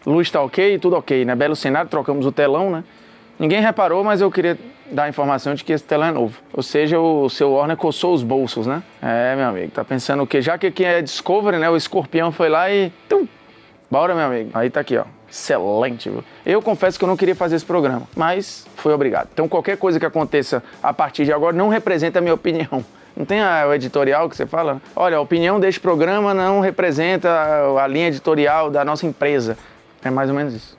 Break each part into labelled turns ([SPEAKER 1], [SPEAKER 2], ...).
[SPEAKER 1] Luz tá ok, tudo ok, né? Belo cenário, trocamos o telão, né? Ninguém reparou, mas eu queria dar a informação de que esse telão é novo. Ou seja, o seu Warner coçou os bolsos, né? É, meu amigo, tá pensando o quê? Já que aqui é Discovery, né? O escorpião foi lá e... Bora, meu amigo. Aí tá aqui, ó. Excelente, viu? Eu confesso que eu não queria fazer esse programa, mas fui obrigado. Então qualquer coisa que aconteça a partir de agora não representa a minha opinião. Não tem o editorial que você fala? Olha, a opinião deste programa não representa a linha editorial da nossa empresa. É mais ou menos isso.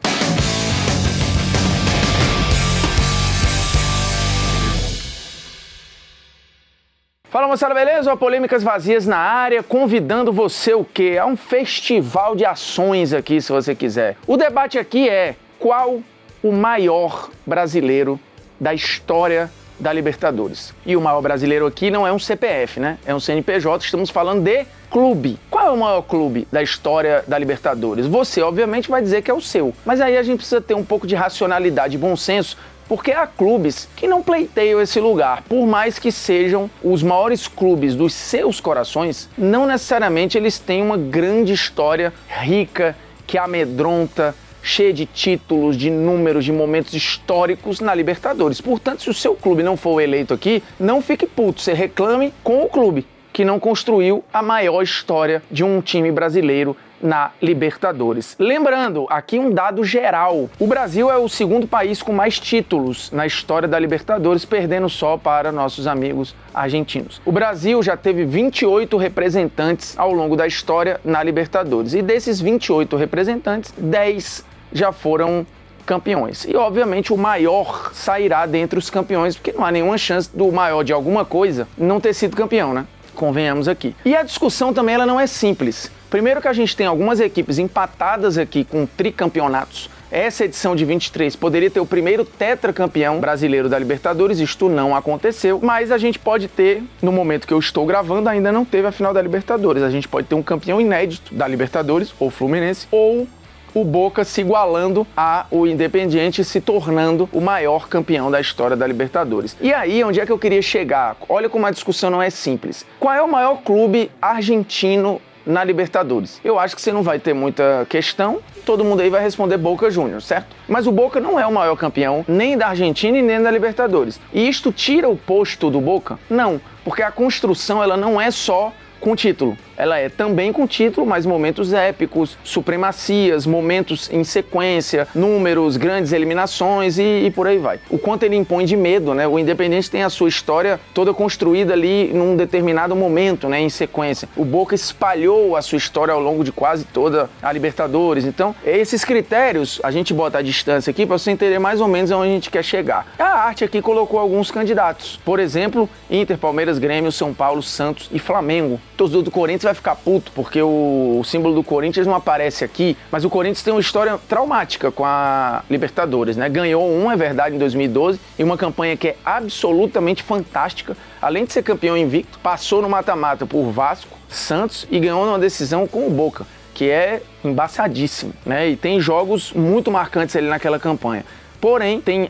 [SPEAKER 1] Fala, moçada, beleza? Polêmicas Vazias na área, convidando você o quê? A um festival de ações aqui, se você quiser. O debate aqui é qual o maior brasileiro da história da Libertadores. E o maior brasileiro aqui não é um CPF, né? É um CNPJ, estamos falando de clube. Qual é o maior clube da história da Libertadores? Você, obviamente, vai dizer que é o seu. Mas aí a gente precisa ter um pouco de racionalidade e bom senso, porque há clubes que não pleiteiam esse lugar. Por mais que sejam os maiores clubes dos seus corações, não necessariamente eles têm uma grande história rica, que amedronta, cheia de títulos, de números, de momentos históricos na Libertadores. Portanto, se o seu clube não for eleito aqui, não fique puto, você reclame com o clube que não construiu a maior história de um time brasileiro na Libertadores. Lembrando, aqui um dado geral. O Brasil é o segundo país com mais títulos na história da Libertadores, perdendo só para nossos amigos argentinos. O Brasil já teve 28 representantes ao longo da história na Libertadores. E desses 28 representantes, 10 já foram campeões. E, obviamente, o maior sairá dentre os campeões, porque não há nenhuma chance do maior de alguma coisa não ter sido campeão, né? Convenhamos aqui. E a discussão também ela não é simples. Primeiro que a gente tem algumas equipes empatadas aqui com tricampeonatos. Essa edição de 23 poderia ter o primeiro tetracampeão brasileiro da Libertadores, isto não aconteceu, mas a gente pode ter, no momento que eu estou gravando, ainda não teve a final da Libertadores. A gente pode ter um campeão inédito da Libertadores, ou Fluminense, ou o Boca se igualando ao Independiente, se tornando o maior campeão da história da Libertadores. E aí, onde é que eu queria chegar? Olha como a discussão não é simples. Qual é o maior clube argentino na Libertadores? Eu acho que você não vai ter muita questão, todo mundo aí vai responder Boca Juniors, certo? Mas o Boca não é o maior campeão, nem da Argentina e nem da Libertadores. E isto tira o posto do Boca? Não, porque a construção ela não é só com título. Ela é também com título, mas momentos épicos, supremacias, momentos em sequência, números, grandes eliminações e por aí vai. O quanto ele impõe de medo, né? O Independente tem a sua história toda construída ali num determinado momento, né? Em sequência. O Boca espalhou a sua história ao longo de quase toda a Libertadores. Então, esses critérios, a gente bota a distância aqui para você entender mais ou menos onde a gente quer chegar. A arte aqui colocou alguns candidatos. Por exemplo, Inter, Palmeiras, Grêmio, São Paulo, Santos e Flamengo. O torcedor do Corinthians vai ficar puto, porque o símbolo do Corinthians não aparece aqui, mas o Corinthians tem uma história traumática com a Libertadores, né? Ganhou é verdade, em 2012, e uma campanha que é absolutamente fantástica. Além de ser campeão invicto, passou no mata-mata por Vasco, Santos e ganhou numa decisão com o Boca, que é embaçadíssimo, né? E tem jogos muito marcantes ali naquela campanha. Porém, tem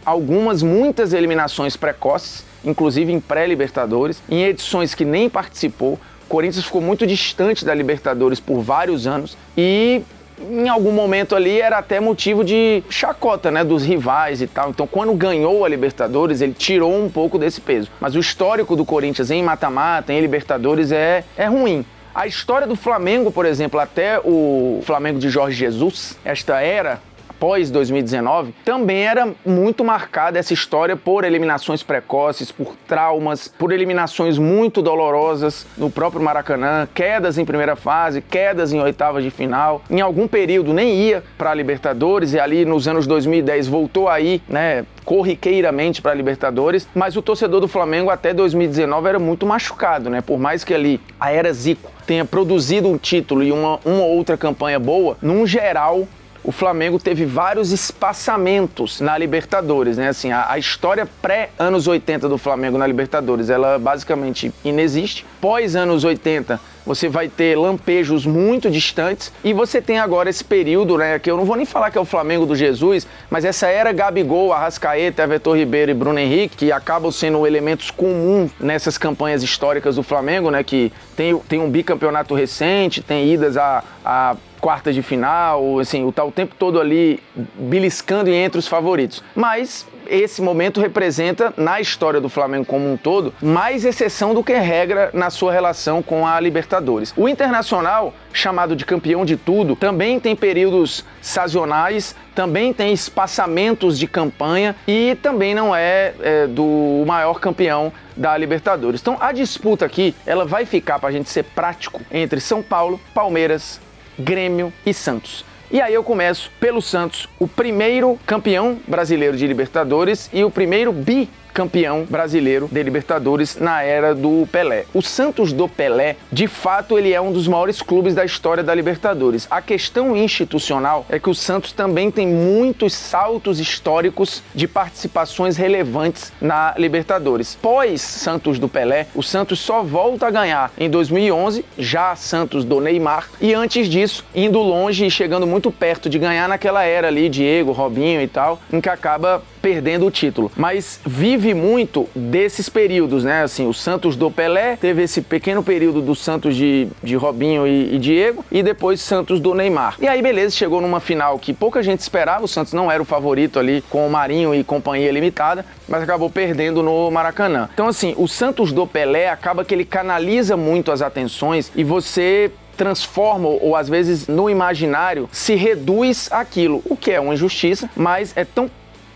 [SPEAKER 1] muitas eliminações precoces, inclusive em pré-Libertadores, em edições que nem participou. O Corinthians ficou muito distante da Libertadores por vários anos e em algum momento ali era até motivo de chacota, né, dos rivais e tal. Então, quando ganhou a Libertadores, ele tirou um pouco desse peso. Mas o histórico do Corinthians em mata-mata, em Libertadores, é ruim. A história do Flamengo, por exemplo, até o Flamengo de Jorge Jesus, esta era após 2019, também era muito marcada essa história por eliminações precoces, por traumas, por eliminações muito dolorosas no próprio Maracanã, quedas em primeira fase, quedas em oitavas de final. Em algum período nem ia para a Libertadores e ali nos anos 2010 voltou aí, né, corriqueiramente para a Libertadores, mas o torcedor do Flamengo até 2019 era muito machucado, né? Por mais que ali a era Zico tenha produzido um título e uma outra campanha boa, num geral o Flamengo teve vários espaçamentos na Libertadores, né? Assim, a história pré-anos 80 do Flamengo na Libertadores, ela basicamente inexiste. Pós-anos 80, você vai ter lampejos muito distantes e você tem agora esse período, né, que eu não vou nem falar que é o Flamengo do Jesus, mas essa era Gabigol, Arrascaeta, Everton Ribeiro e Bruno Henrique, que acabam sendo elementos comuns nessas campanhas históricas do Flamengo, né, que tem um bicampeonato recente, tem idas a quartas de final, assim, tá o tempo todo ali beliscando entre os favoritos. Mas esse momento representa, na história do Flamengo como um todo, mais exceção do que regra na sua relação com a Libertadores. O Internacional, chamado de campeão de tudo, também tem períodos sazonais, também tem espaçamentos de campanha e também não é do maior campeão da Libertadores. Então a disputa aqui, ela vai ficar, pra gente ser prático, entre São Paulo, Palmeiras, Grêmio e Santos. E aí eu começo pelo Santos, o primeiro campeão brasileiro de Libertadores e o primeiro bicampeão brasileiro de Libertadores na era do Pelé. O Santos do Pelé, de fato, ele é um dos maiores clubes da história da Libertadores. A questão institucional é que o Santos também tem muitos saltos históricos de participações relevantes na Libertadores. Pós Santos do Pelé, o Santos só volta a ganhar em 2011, já Santos do Neymar, e antes disso, indo longe e chegando muito perto de ganhar naquela era ali, Diego, Robinho e tal, em que acaba perdendo o título. Mas vive muito desses períodos, né? Assim, o Santos do Pelé teve esse pequeno período do Santos de Robinho e Diego, e depois Santos do Neymar. E aí, beleza, chegou numa final que pouca gente esperava, o Santos não era o favorito ali com o Marinho e companhia limitada, mas acabou perdendo no Maracanã. Então, assim, o Santos do Pelé acaba que ele canaliza muito as atenções e você transforma, ou às vezes no imaginário, se reduz aquilo, o que é uma injustiça, mas é tão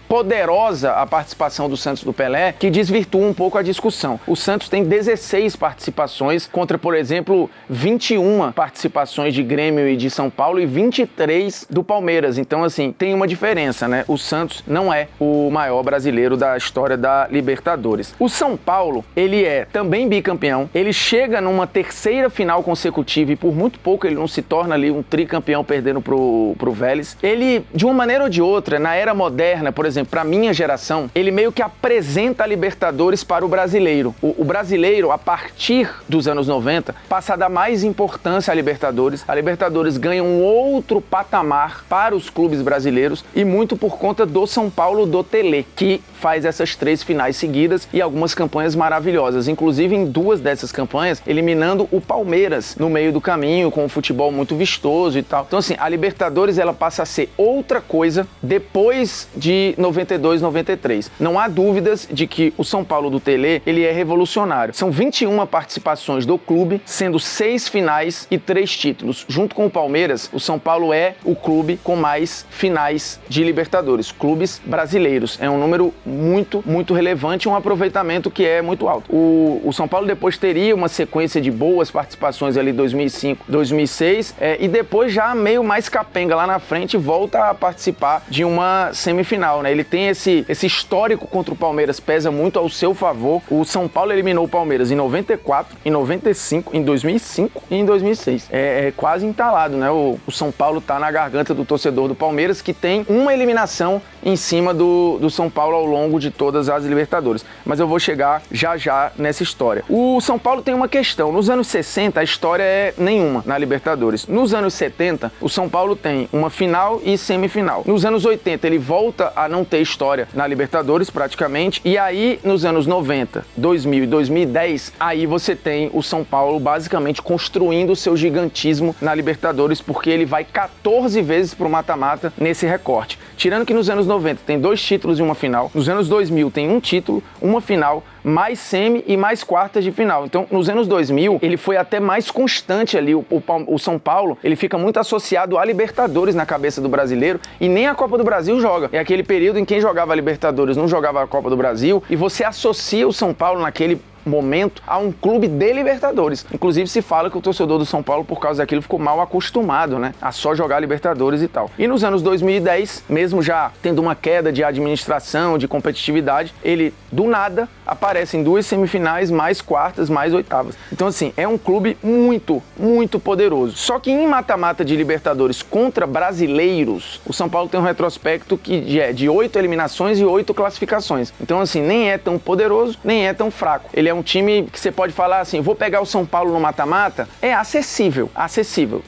[SPEAKER 1] poderosa a participação do Santos do Pelé que desvirtua um pouco a discussão. O Santos tem 16 participações contra, por exemplo, 21 participações de Grêmio e de São Paulo e 23 do Palmeiras. Então, assim, tem uma diferença, né? O Santos não é o maior brasileiro da história da Libertadores. O São Paulo, ele é também bicampeão, ele chega numa terceira final consecutiva e por muito pouco ele não se torna ali um tricampeão perdendo pro Vélez. Ele, de uma maneira ou de outra, na era moderna, por exemplo, para minha geração, ele meio que apresenta a Libertadores para o brasileiro. O brasileiro, a partir dos anos 90, passa a dar mais importância à Libertadores. A Libertadores ganha um outro patamar para os clubes brasileiros e muito por conta do São Paulo do Tele, que faz essas 3 finais seguidas e algumas campanhas maravilhosas, inclusive em 2 dessas campanhas, eliminando o Palmeiras no meio do caminho, com um futebol muito vistoso e tal. Então, assim, a Libertadores, ela passa a ser outra coisa depois de 92, 93. Não há dúvidas de que o São Paulo do Tele, ele é revolucionário. São 21 participações do clube, sendo 6 finais e 3 títulos. Junto com o Palmeiras, o São Paulo é o clube com mais finais de Libertadores, clubes brasileiros. É um número muito, muito relevante, um aproveitamento que é muito alto. O São Paulo depois teria uma sequência de boas participações ali 2005, 2006, e depois já meio mais capenga lá na frente volta a participar de uma semifinal, né? Ele tem esse histórico contra o Palmeiras, pesa muito ao seu favor. O São Paulo eliminou o Palmeiras em 94, em 95, em 2005 e em 2006. É quase entalado, né? O São Paulo tá na garganta do torcedor do Palmeiras, que tem uma eliminação em cima do São Paulo ao longo de todas as Libertadores. Mas eu vou chegar já nessa história. O São Paulo tem uma questão. Nos anos 60, a história é nenhuma na Libertadores. Nos anos 70, o São Paulo tem uma final e semifinal. Nos anos 80, ele volta a não ter história na Libertadores, praticamente. E aí, nos anos 90, 2000 e 2010, aí você tem o São Paulo basicamente construindo o seu gigantismo na Libertadores, porque ele vai 14 vezes pro mata-mata nesse recorte. Tirando que nos anos 90 tem 2 títulos e uma final. Nos anos 2000 tem 1 título, uma final, mais semi e mais quartas de final. Então, nos anos 2000, ele foi até mais constante ali. O São Paulo, ele fica muito associado a Libertadores na cabeça do brasileiro e nem a Copa do Brasil joga. É aquele período em que quem jogava a Libertadores não jogava a Copa do Brasil e você associa o São Paulo naquele momento a um clube de Libertadores. Inclusive se fala que o torcedor do São Paulo, por causa daquilo, ficou mal acostumado, né, a só jogar Libertadores e tal. E nos anos 2010, mesmo já tendo uma queda de administração, de competitividade, ele do nada aparece em 2 semifinais, mais quartas, mais oitavas. Então, assim, é um clube muito, muito poderoso. Só que em mata-mata de Libertadores contra brasileiros, o São Paulo tem um retrospecto que é de 8 eliminações e 8 classificações. Então, assim, nem é tão poderoso, nem é tão fraco. Ele é um time que você pode falar assim, vou pegar o São Paulo no mata-mata, é acessível.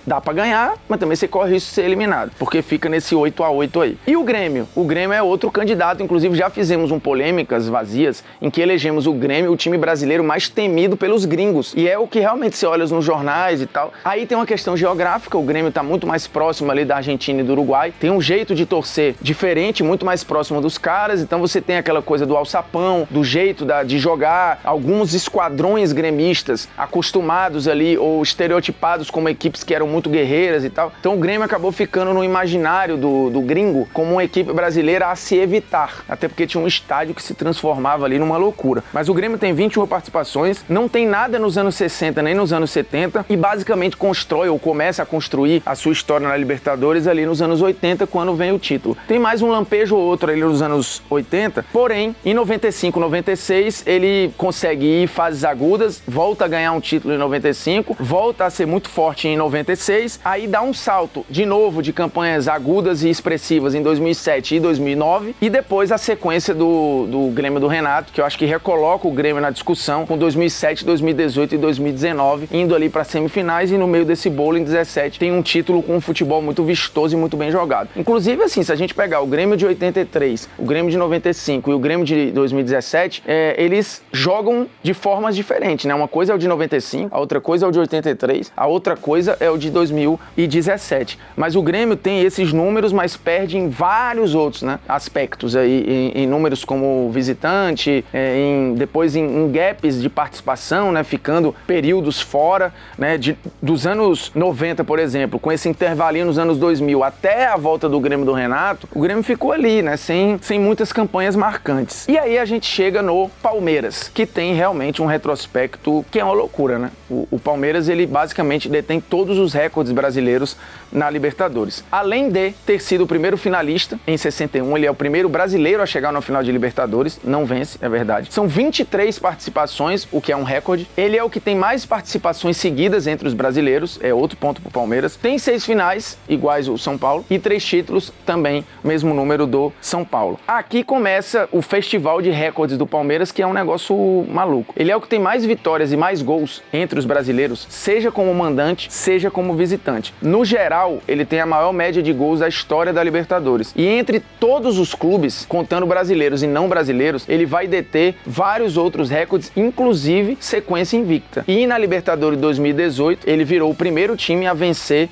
[SPEAKER 1] Dá pra ganhar, mas também você corre risco de ser eliminado, porque fica nesse 8-8 aí. E o Grêmio? O Grêmio é outro candidato, inclusive já fizemos polêmicas vazias, em que elegemos o Grêmio, o time brasileiro mais temido pelos gringos. E é o que realmente você olha nos jornais e tal. Aí tem uma questão geográfica, o Grêmio tá muito mais próximo ali da Argentina e do Uruguai, tem um jeito de torcer diferente, muito mais próximo dos caras, então você tem aquela coisa do alçapão, do jeito de jogar, alguns esquadrões gremistas acostumados ali ou estereotipados como equipes que eram muito guerreiras e tal. Então o Grêmio acabou ficando no imaginário do gringo como uma equipe brasileira a se evitar, até porque tinha um estádio que se transformava ali numa loucura. Mas o Grêmio tem 21 participações, não tem nada nos anos 60 nem nos anos 70 e basicamente constrói ou começa a construir a sua história na Libertadores ali nos anos 80, quando vem o título. Tem mais um lampejo ou outro ali nos anos 80, porém, em 95, 96, ele consegue ir em fases agudas, volta a ganhar um título em 95, volta a ser muito forte em 96, aí dá um salto de novo de campanhas agudas e expressivas em 2007 e 2009, e depois a sequência do Grêmio do Renato, que eu acho que recoloca o Grêmio na discussão, com 2007, 2018 e 2019, indo ali para semifinais, e no meio desse bolo, em 17, tem um título com um futebol muito vistoso e muito bem jogado. Inclusive, assim, se a gente pegar o Grêmio de 83, o Grêmio de 95 e o Grêmio de 2017, eles jogam de formas diferentes, né? Uma coisa é o de 95, a outra coisa é o de 83, a outra coisa é o de 2017. Mas o Grêmio tem esses números, mas perde em vários outros, né, aspectos aí, em números como visitante, depois em gaps de participação, né, ficando períodos fora, né, dos anos 90, por exemplo, com esse intervalinho nos anos 2000 até a volta do Grêmio do Renato, o Grêmio ficou ali, né, sem muitas campanhas marcantes. E aí a gente chega no Palmeiras, que tem realmente um retrospecto que é uma loucura, né? O Palmeiras, ele basicamente detém todos os recordes brasileiros na Libertadores. Além de ter sido o primeiro finalista em 61, ele é o primeiro brasileiro a chegar na final de Libertadores, não vence, é verdade. São 23 participações, o que é um recorde. Ele é o que tem mais participações seguidas entre os brasileiros, é outro ponto pro Palmeiras. Tem 6 finais, iguais o São Paulo, e 3 títulos, também mesmo número do São Paulo. Aqui começa o festival de recordes do Palmeiras, que é um negócio maluco. Ele é o que tem mais vitórias e mais gols entre os brasileiros, seja como mandante, seja como visitante. No geral, ele tem a maior média de gols da história da Libertadores. E entre todos os clubes, contando brasileiros e não brasileiros, ele vai deter vários outros recordes, inclusive sequência invicta. E na Libertadores 2018, ele virou o primeiro time a vencer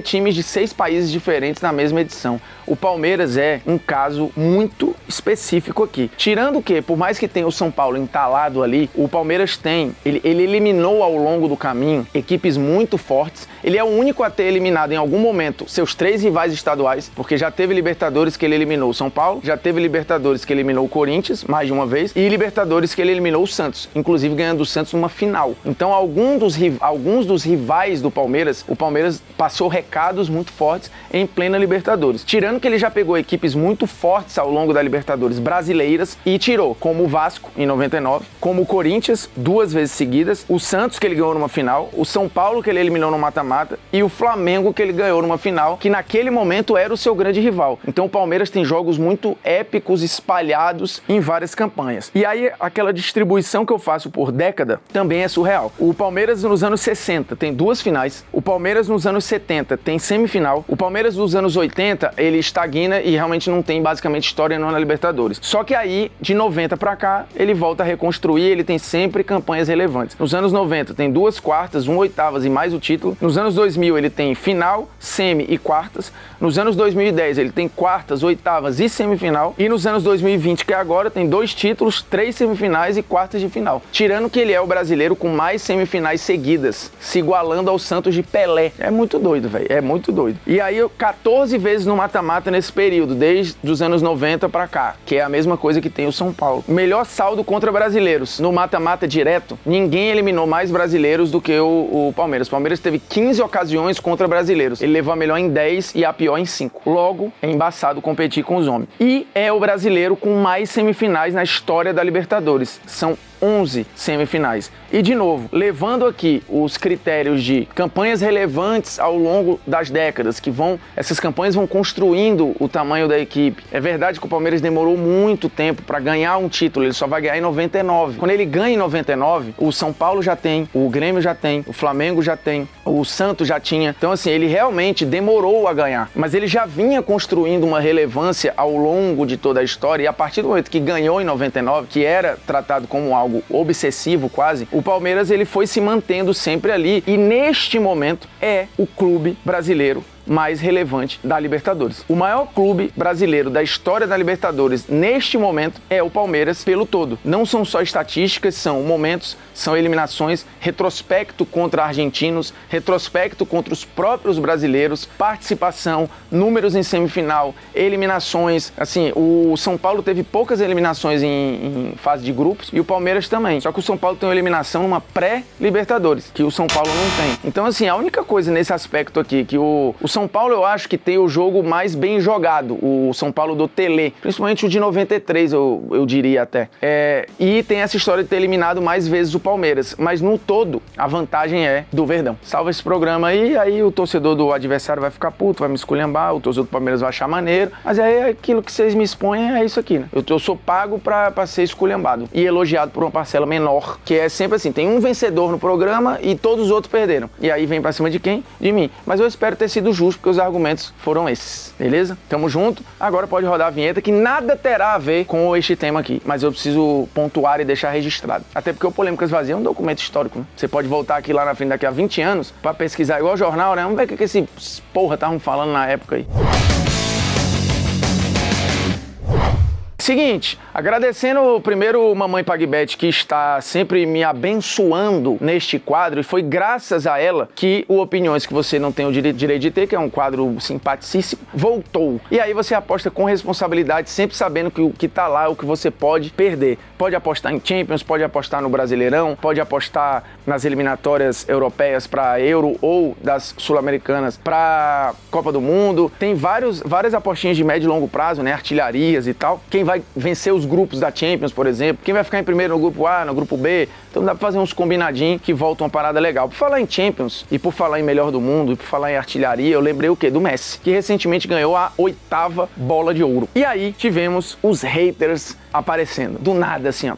[SPEAKER 1] times de 6 países diferentes na mesma edição. O Palmeiras é um caso muito específico aqui. Tirando que, por mais que tenha o São Paulo entalado ali, o Palmeiras ele eliminou ao longo do caminho equipes muito fortes. Ele é o único a ter eliminado em algum momento seus 3 rivais estaduais, porque já teve Libertadores que ele eliminou o São Paulo, já teve Libertadores que ele eliminou o Corinthians, mais de uma vez, e Libertadores que ele eliminou o Santos, inclusive ganhando o Santos numa final. Então, alguns dos rivais do Palmeiras, o Palmeiras passou recados muito fortes em plena Libertadores. Tirando que ele já pegou equipes muito fortes ao longo da Libertadores brasileiras e tirou, como o Vasco em 99, como o Corinthians 2 vezes seguidas, o Santos que ele ganhou numa final, o São Paulo que ele eliminou no mata-mata e o Flamengo que ele ganhou numa final, que naquele momento era o seu grande rival. Então o Palmeiras tem jogos muito épicos espalhados em várias campanhas. E aí aquela distribuição que eu faço por década também é surreal. O Palmeiras nos anos 60 tem 2 finais, o Palmeiras nos anos 70 tem semifinal, o Palmeiras nos anos 80 ele estagna e realmente não tem basicamente história na Libertadores. Só que aí, de 90 pra cá, ele volta a reconstruir, ele tem sempre campanhas relevantes. Nos anos 90 tem 2 quartas, 1 oitavas e mais o título. Nos anos 2000 ele tem final, semi e quartas. Nos anos 2010 ele tem quartas, oitavas e semifinal. E nos anos 2020, que é agora, tem 2 títulos, 3 semifinais e quartas de final. Tirando que ele é o brasileiro com mais semifinais seguidas, se igualando ao Santos de Pelé. É muito doido, velho. É muito doido. E aí, 14 vezes no mata-mata nesse período, desde os anos 90 pra cá, que é a mesma coisa que tem o São Paulo. Melhor saldo contra brasileiros no mata-mata direto, ninguém eliminou mais brasileiros do que o Palmeiras. O Palmeiras teve 15 ocasiões contra brasileiros. Ele levou a melhor em 10 e a pior em 5. Logo, é embaçado competir com os homens. E é o brasileiro com mais semifinais na história da Libertadores. São 11 semifinais. E, de novo, levando aqui os critérios de campanhas relevantes ao longo das décadas, essas campanhas vão construindo o tamanho da equipe. É verdade que o Palmeiras demorou muito tempo para ganhar um título, ele só vai ganhar em 99. Quando ele ganha em 99, o São Paulo já tem, o Grêmio já tem, o Flamengo já tem, o Santos já tinha. Então, assim, ele realmente demorou a ganhar, mas ele já vinha construindo uma relevância ao longo de toda a história, e a partir do momento que ganhou em 99, que era tratado como algo obsessivo quase, o Palmeiras ele foi se mantendo sempre ali, e neste momento é o clube brasileiro mais relevante da Libertadores. O maior clube brasileiro da história da Libertadores neste momento é o Palmeiras pelo todo. Não são só estatísticas, são momentos, são eliminações, retrospecto contra argentinos, retrospecto contra os próprios brasileiros, participação, números em semifinal, eliminações. Assim, o São Paulo teve poucas eliminações em fase de grupos e o Palmeiras também. Só que o São Paulo tem uma eliminação numa pré-Libertadores, que o São Paulo não tem. Então, assim, a única coisa nesse aspecto aqui que o São Paulo, eu acho que tem o jogo mais bem jogado, o São Paulo do Tele, principalmente o de 93, eu diria até. E tem essa história de ter eliminado mais vezes o Palmeiras, mas no todo, a vantagem é do Verdão. Salva esse programa aí o torcedor do adversário vai ficar puto, vai me esculhambar, o torcedor do Palmeiras vai achar maneiro, mas aí aquilo que vocês me expõem é isso aqui, né? Eu sou pago pra ser esculhambado e elogiado por uma parcela menor, que é sempre assim, tem um vencedor no programa e todos os outros perderam. E aí vem pra cima de quem? De mim. Mas eu espero ter sido justo, porque os argumentos foram esses, beleza? Tamo junto, agora pode rodar a vinheta, que nada terá a ver com este tema aqui, mas eu preciso pontuar e deixar registrado. Até porque o Polêmicas Vazias é um documento histórico, né? Você pode voltar aqui lá na frente daqui a 20 anos pra pesquisar igual jornal, né? Vamos ver o que esses porra estavam falando na época aí. Seguinte, agradecendo primeiro o Mamãe Pagbet, que está sempre me abençoando neste quadro, e foi graças a ela que o Opiniões que você não tem o direito de ter, que é um quadro simpaticíssimo, voltou. E aí você aposta com responsabilidade, sempre sabendo que o que tá lá é o que você pode perder. Pode apostar em Champions, pode apostar no Brasileirão, pode apostar nas eliminatórias europeias para Euro ou das sul-americanas para Copa do Mundo. Tem várias apostinhas de médio e longo prazo, né? Artilharias e tal. Quem vai vencer os grupos da Champions, por exemplo, quem vai ficar em primeiro no grupo A, no grupo B, então dá pra fazer uns combinadinhos que voltam uma parada legal. Por falar em Champions, e por falar em melhor do mundo, e por falar em artilharia, eu lembrei o quê? Do Messi, que recentemente ganhou a 8ª bola de ouro. E aí tivemos os haters aparecendo, do nada assim, ó,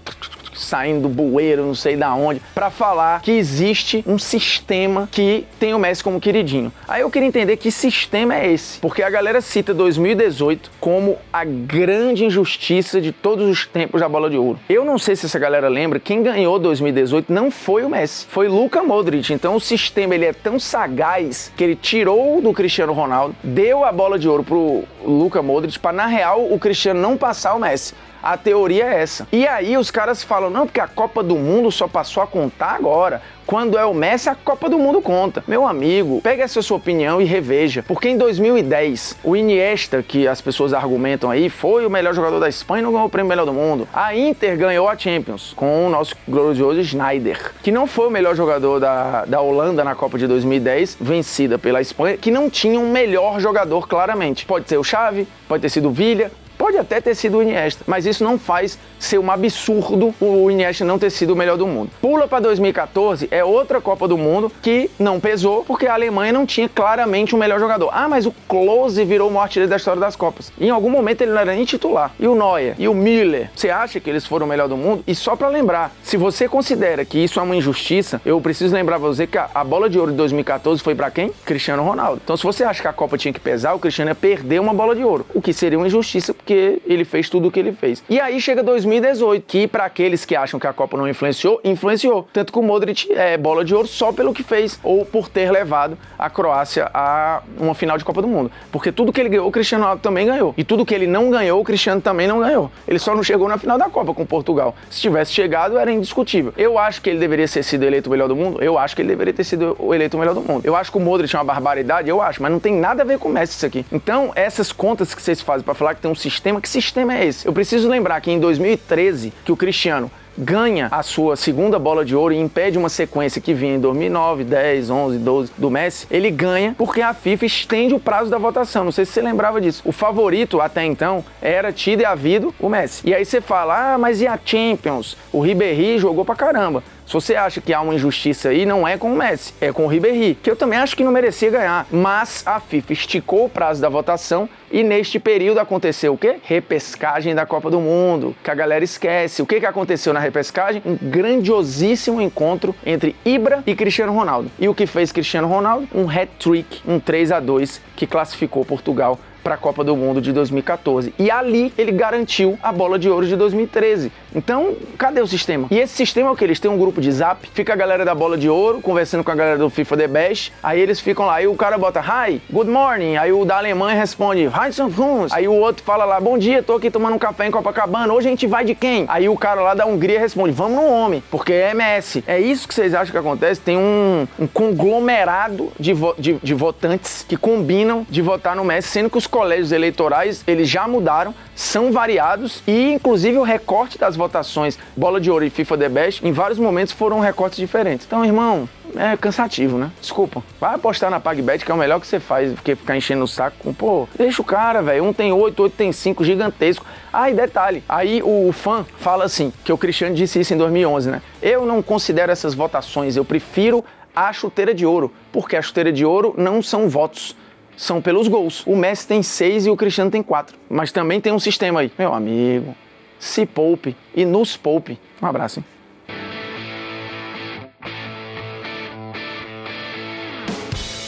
[SPEAKER 1] saindo do bueiro, não sei da onde, pra falar que existe um sistema que tem o Messi como queridinho. Aí eu queria entender que sistema é esse, porque a galera cita 2018 como a grande injustiça de todos os tempos da Bola de Ouro. Eu não sei se essa galera lembra, quem ganhou 2018 não foi o Messi, foi Luka Modric. Então o sistema ele é tão sagaz que ele tirou do Cristiano Ronaldo, deu a Bola de Ouro pro Luka Modric pra, na real, o Cristiano não passar o Messi. A teoria é essa. E aí os caras falam, não, porque a Copa do Mundo só passou a contar agora. Quando é o Messi, a Copa do Mundo conta. Meu amigo, pega essa sua opinião e reveja. Porque em 2010, o Iniesta, que as pessoas argumentam aí, foi o melhor jogador da Espanha e não ganhou o prêmio melhor do mundo. A Inter ganhou a Champions com o nosso glorioso Sneijder, que não foi o melhor jogador da Holanda na Copa de 2010, vencida pela Espanha, que não tinha um melhor jogador claramente. Pode ser o Xavi, pode ter sido o Villa, pode até ter sido o Iniesta, mas isso não faz ser um absurdo o Iniesta não ter sido o melhor do mundo. Pula para 2014, é outra Copa do Mundo que não pesou, porque a Alemanha não tinha claramente o melhor jogador. Ah, mas o Klose virou o maior artilheiro da história das Copas. Em algum momento ele não era nem titular. E o Neuer, e o Müller, você acha que eles foram o melhor do mundo? E só para lembrar, se você considera que isso é uma injustiça, eu preciso lembrar pra você que a Bola de Ouro de 2014 foi para quem? Cristiano Ronaldo. Então se você acha que a Copa tinha que pesar, o Cristiano ia perder uma Bola de Ouro, o que seria uma injustiça, porque ele fez tudo o que ele fez. E aí chega 2018, que para aqueles que acham que a Copa não influenciou, influenciou. Tanto que o Modric é Bola de Ouro só pelo que fez, ou por ter levado a Croácia a uma final de Copa do Mundo. Porque tudo que ele ganhou, o Cristiano Ronaldo também ganhou. E tudo que ele não ganhou, o Cristiano também não ganhou. Ele só não chegou na final da Copa com Portugal. Se tivesse chegado, era indiscutível. Eu acho que ele deveria ter sido eleito o melhor do mundo? Eu acho que ele deveria ter sido eleito o melhor do mundo. Eu acho que o Modric é uma barbaridade? Eu acho, mas não tem nada a ver com o Messi isso aqui. Então, essas contas que vocês fazem para falar que tem um sistema sistema. Que sistema é esse? Eu preciso lembrar que em 2013, que o Cristiano ganha a sua segunda bola de ouro e impede uma sequência que vinha em 2009, 10, 11, 12 do Messi, ele ganha porque a FIFA estende o prazo da votação. Não sei se você lembrava disso. O favorito até então era tido e havido o Messi. E aí você fala, mas e a Champions? O Ribéry jogou pra caramba. Se você acha que há uma injustiça aí, não é com o Messi, é com o Ribéry, que eu também acho que não merecia ganhar. Mas a FIFA esticou o prazo da votação e neste período aconteceu o quê? Repescagem da Copa do Mundo, que a galera esquece. O que aconteceu na repescagem? Um grandiosíssimo encontro entre Ibra e Cristiano Ronaldo. E o que fez Cristiano Ronaldo? Um hat-trick, um 3-2, que classificou Portugal para a Copa do Mundo de 2014. E ali ele garantiu a bola de ouro de 2013. Então, cadê o sistema? E esse sistema é o que? Eles têm um grupo de zap, fica a galera da bola de ouro conversando com a galera do FIFA The Best, aí eles ficam lá, aí o cara bota Hi, good morning, aí o da Alemanha responde Hi, Sanfuns, aí o outro fala lá, bom dia, tô aqui tomando um café em Copacabana, hoje a gente vai de quem? Aí o cara lá da Hungria responde, vamos no homem, porque é Messi. É isso que vocês acham que acontece? Tem um conglomerado de votantes que combinam de votar no Messi, sendo que os colégios eleitorais, eles já mudaram, são variados e, inclusive, o recorte das votações Bola de Ouro e FIFA The Best, em vários momentos foram recortes diferentes. Então, irmão, é cansativo, né? Desculpa. Vai apostar na PagBet, que é o melhor que você faz, porque ficar enchendo o saco com, pô, deixa o cara, velho, um tem 8, outro tem 5, gigantesco. Ah, e detalhe, aí o fã fala assim, que o Cristiano disse isso em 2011, né? Eu não considero essas votações, eu prefiro a chuteira de ouro, porque a chuteira de ouro não são votos, são pelos gols. O Messi tem 6 e o Cristiano tem 4. Mas também tem um sistema aí. Meu amigo, se poupe e nos poupe. Um abraço, hein?